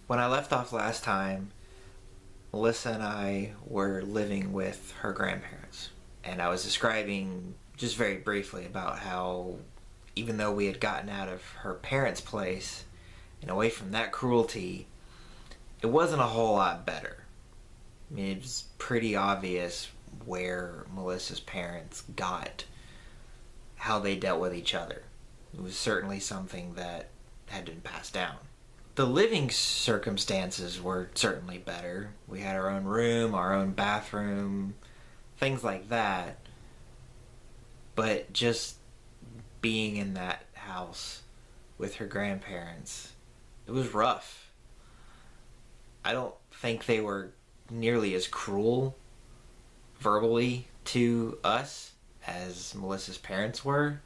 When I left off last time, Melissa and I were living with her grandparents. And I was describing just very briefly about how, even though we had gotten out of her parents' place and away from that cruelty, it wasn't a whole lot better. I mean, it was pretty obvious where Melissa's parents got how they dealt with each other. It was certainly something that had been passed down. The living circumstances were certainly better. We had our own room, our own bathroom, things like that. But just being in that house with her grandparents, it was rough. I don't think they were nearly as cruel verbally to us as Melissa's parents were,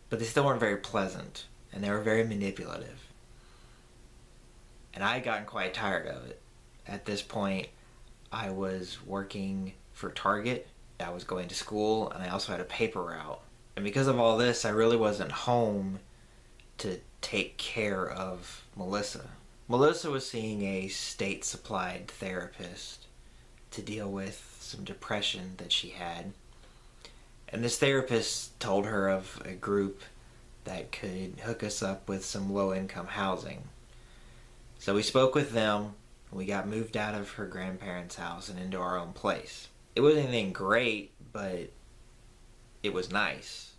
but they still weren't very pleasant, and they were very manipulative. And I had gotten quite tired of it. At this point, I was working for Target, I was going to school, and I also had a paper route. And because of all this, I really wasn't home to take care of Melissa. Melissa was seeing a state-supplied therapist to deal with some depression that she had. And this therapist told her of a group that could hook us up with some low-income housing. So we spoke with them, and we got moved out of her grandparents' house and into our own place. It wasn't anything great, but it was nice.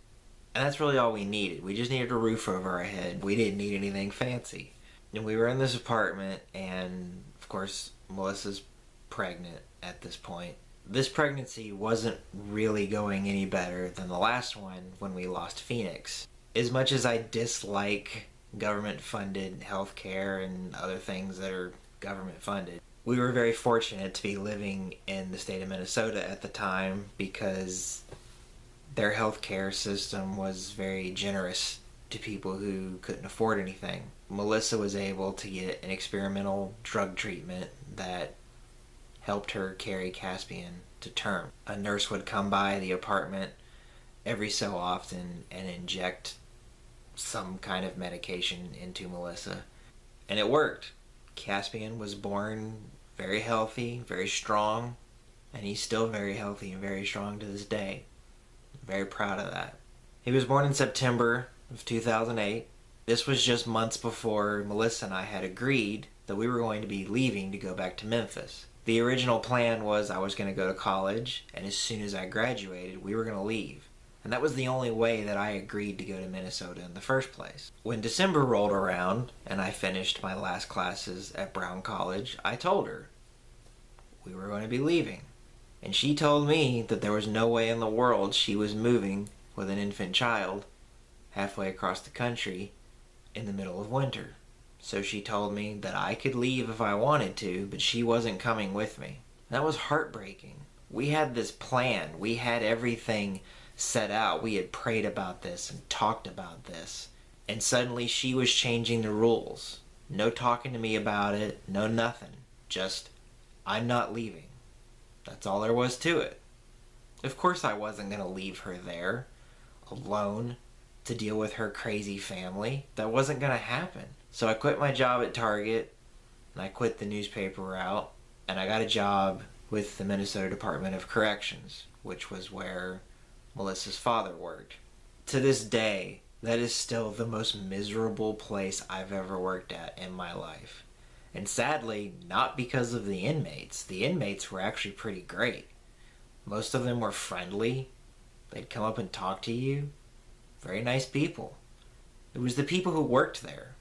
And that's really all we needed. We just needed a roof over our head. We didn't need anything fancy. And we were in this apartment, and of course, Melissa's pregnant at this point. This pregnancy wasn't really going any better than the last one when we lost Phoenix. As much as I dislike government-funded healthcare and other things that are government-funded, we were very fortunate to be living in the state of Minnesota at the time because their healthcare system was very generous to people who couldn't afford anything. Melissa was able to get an experimental drug treatment that helped her carry Caspian to term. A nurse would come by the apartment every so often and inject some kind of medication into Melissa. And it worked. Caspian was born very healthy, very strong, and he's still very healthy and very strong to this day. I'm very proud of that. He was born in September of 2008. This was just months before Melissa and I had agreed that we were going to be leaving to go back to Memphis. The original plan was I was going to go to college, and as soon as I graduated, we were going to leave. And that was the only way that I agreed to go to Minnesota in the first place. When December rolled around, and I finished my last classes at Brown College, I told her we were going to be leaving. And she told me that there was no way in the world she was moving with an infant child halfway across the country in the middle of winter. So she told me that I could leave if I wanted to, but she wasn't coming with me. That was heartbreaking. We had this plan. We had everything set out. We had prayed about this and talked about this. And suddenly she was changing the rules. No talking to me about it, no nothing. Just, I'm not leaving. That's all there was to it. Of course I wasn't going to leave her there, alone, to deal with her crazy family. That wasn't going to happen. So I quit my job at Target, and I quit the newspaper route, and I got a job with the Minnesota Department of Corrections, which was where Melissa's father worked. To this day, that is still the most miserable place I've ever worked at in my life. And sadly, not because of the inmates. The inmates were actually pretty great. Most of them were friendly. They'd come up and talk to you. Very nice people. It was the people who worked there.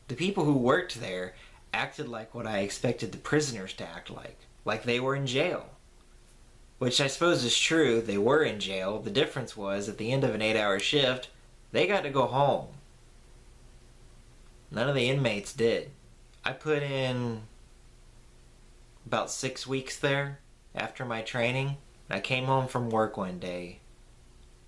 The people who worked there acted like what I expected the prisoners to act like they were in jail. Which I suppose is true, they were in jail. The difference was, at the end of an 8-hour shift, they got to go home. None of the inmates did. I put in about 6 weeks there after my training. And I came home from work one day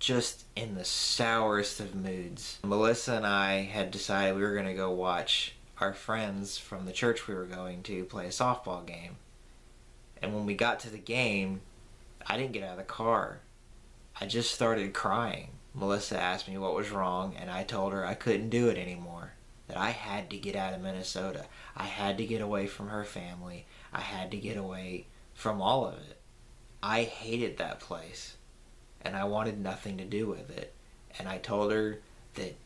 just in the sourest of moods. Melissa and I had decided we were going to go watch our friends from the church we were going to play a softball game. And when we got to the game, I didn't get out of the car. I just started crying. Melissa asked me what was wrong, and I told her I couldn't do it anymore. that I had to get out of Minnesota. I had to get away from her family. I had to get away from all of it. I hated that place, and I wanted nothing to do with it. And I told her that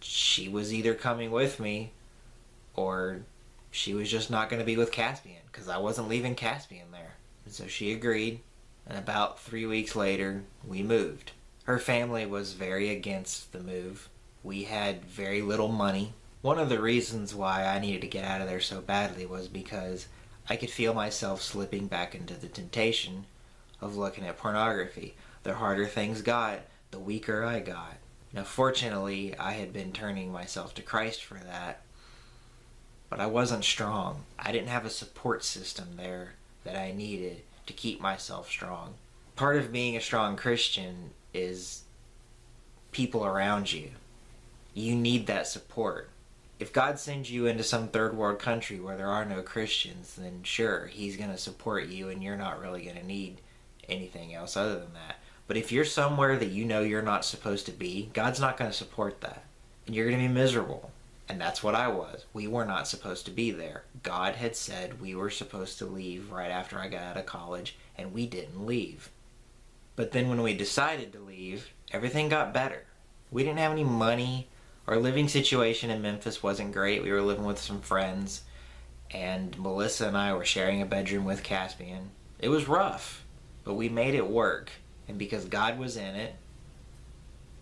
she was either coming with me or she was just not going to be with Caspian, because I wasn't leaving Caspian there. And so she agreed, and about 3 weeks later, we moved. Her family was very against the move. We had very little money. One of the reasons why I needed to get out of there so badly was because I could feel myself slipping back into the temptation of looking at pornography. The harder things got, the weaker I got. Now, fortunately, I had been turning myself to Christ for that, but I wasn't strong. I didn't have a support system there that I needed to keep myself strong. Part of being a strong Christian is people around you. You need that support. If God sends you into some third world country where there are no Christians, then sure, he's going to support you and you're not really going to need anything else other than that. But if you're somewhere that you know you're not supposed to be, God's not going to support that. And you're going to be miserable. And that's what I was. We were not supposed to be there. God had said we were supposed to leave right after I got out of college, and we didn't leave. But then when we decided to leave, everything got better. We didn't have any money. Our living situation in Memphis wasn't great. We were living with some friends, and Melissa and I were sharing a bedroom with Caspian. It was rough, but we made it work. And because God was in it,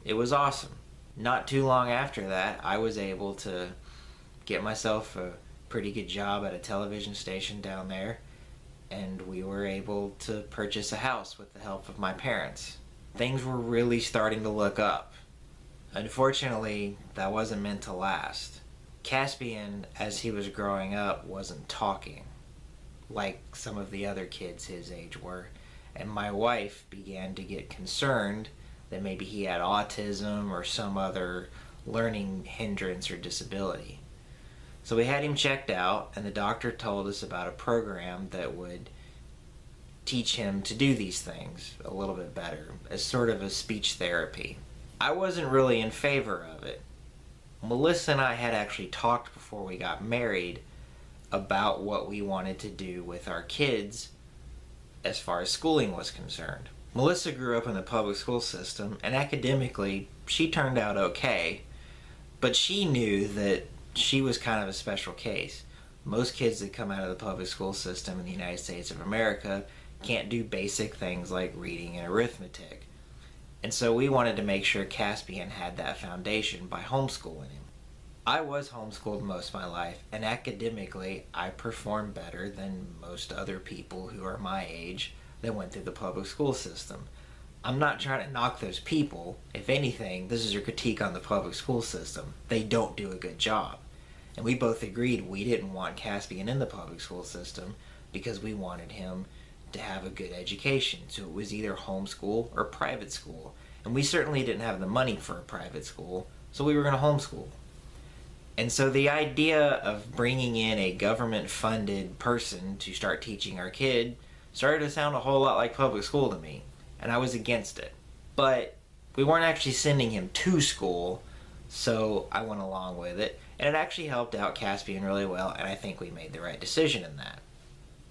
it was awesome. Not too long after that, I was able to get myself a pretty good job at a television station down there, and we were able to purchase a house with the help of my parents. Things were really starting to look up. Unfortunately, that wasn't meant to last. Caspian, as he was growing up, wasn't talking like some of the other kids his age were. And my wife began to get concerned that maybe he had autism or some other learning hindrance or disability. So we had him checked out, and the doctor told us about a program that would teach him to do these things a little bit better, as sort of a speech therapy. I wasn't really in favor of it. Melissa and I had actually talked before we got married about what we wanted to do with our kids as far as schooling was concerned. Melissa grew up in the public school system, and academically, she turned out okay, but she knew that she was kind of a special case. Most kids that come out of the public school system in the United States of America can't do basic things like reading and arithmetic. And so we wanted to make sure Caspian had that foundation by homeschooling him. I was homeschooled most of my life, and academically, I performed better than most other people who are my age that went through the public school system. I'm not trying to knock those people. If anything, this is a critique on the public school system. They don't do a good job. And we both agreed we didn't want Caspian in the public school system because we wanted him to have a good education. So it was either homeschool or private school. And we certainly didn't have the money for a private school, so we were going to homeschool. And so the idea of bringing in a government-funded person to start teaching our kid started to sound a whole lot like public school to me, and I was against it. But we weren't actually sending him to school, so I went along with it, and it actually helped out Caspian really well, and I think we made the right decision in that.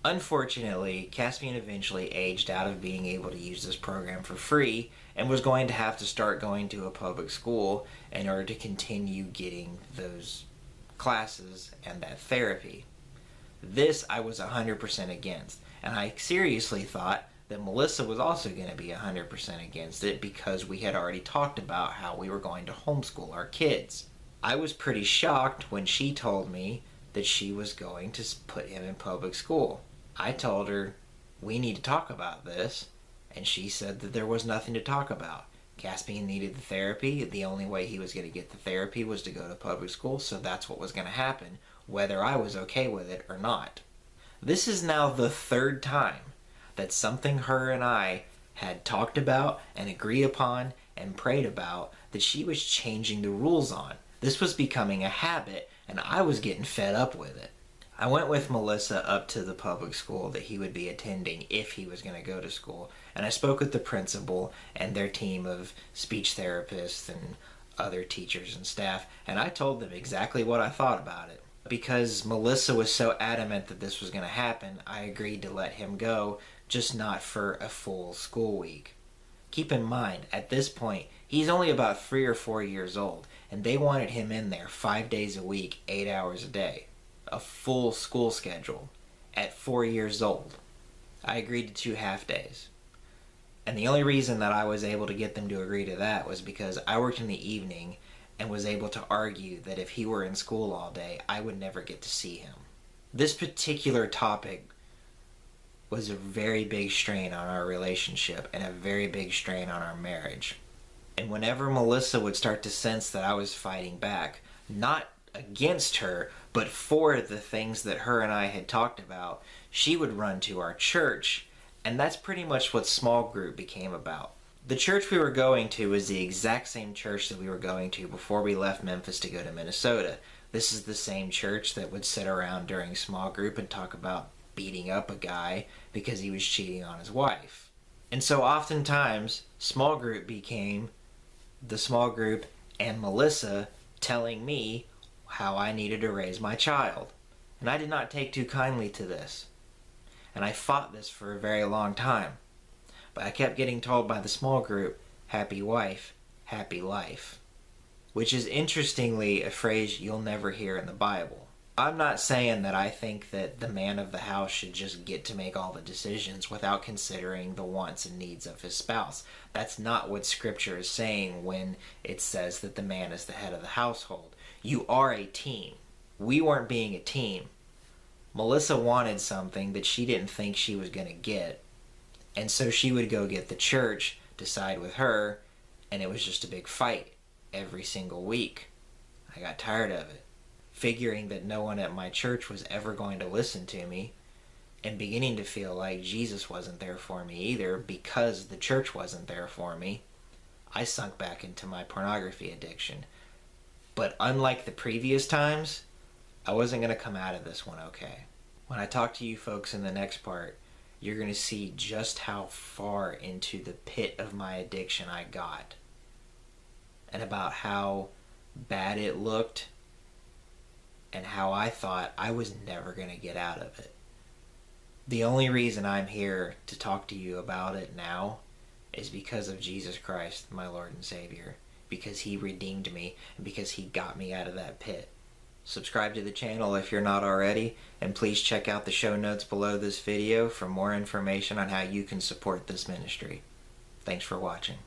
Unfortunately, Caspian eventually aged out of being able to use this program for free and was going to have to start going to a public school in order to continue getting those classes and that therapy. This I was 100% against, and I seriously thought that Melissa was also going to be 100% against it because we had already talked about how we were going to homeschool our kids. I was pretty shocked when she told me that she was going to put him in public school. I told her, we need to talk about this, and she said that there was nothing to talk about. Caspian needed the therapy. The only way he was going to get the therapy was to go to public school, so that's what was going to happen, whether I was okay with it or not. This is now the third time that something her and I had talked about and agreed upon and prayed about that she was changing the rules on. This was becoming a habit, and I was getting fed up with it. I went with Melissa up to the public school that he would be attending if he was going to go to school, and I spoke with the principal and their team of speech therapists and other teachers and staff, and I told them exactly what I thought about it. Because Melissa was so adamant that this was going to happen, I agreed to let him go, just not for a full school week. Keep in mind, at this point, he's only about 3 or 4 years old, and they wanted him in there 5 days a week, 8 hours a day. A full school schedule at 4 years old. I agreed to 2 half days. And the only reason that I was able to get them to agree to that was because I worked in the evening and was able to argue that if he were in school all day, I would never get to see him. This particular topic was a very big strain on our relationship and a very big strain on our marriage. And whenever Melissa would start to sense that I was fighting back, not against her, but for the things that her and I had talked about, she would run to our church, and that's pretty much what small group became about. The church we were going to was the exact same church that we were going to before we left Memphis to go to Minnesota. This is the same church that would sit around during small group and talk about beating up a guy because he was cheating on his wife. And so oftentimes, small group became the small group and Melissa telling me how I needed to raise my child. And I did not take too kindly to this. And I fought this for a very long time. But I kept getting told by the small group, happy wife, happy life. Which is interestingly a phrase you'll never hear in the Bible. I'm not saying that I think that the man of the house should just get to make all the decisions without considering the wants and needs of his spouse. That's not what Scripture is saying when it says that the man is the head of the household. You are a team. We weren't being a team. Melissa wanted something that she didn't think she was going to get. And so she would go get the church to side with her, and it was just a big fight every single week. I got tired of it, figuring that no one at my church was ever going to listen to me, and beginning to feel like Jesus wasn't there for me either because the church wasn't there for me. I sunk back into my pornography addiction. But unlike the previous times, I wasn't going to come out of this one okay. When I talk to you folks in the next part, you're going to see just how far into the pit of my addiction I got. And about how bad it looked and how I thought I was never going to get out of it. The only reason I'm here to talk to you about it now is because of Jesus Christ, my Lord and Savior. Because He redeemed me and because He got me out of that pit. Subscribe to the channel if you're not already, and please check out the show notes below this video for more information on how you can support this ministry. Thanks for watching.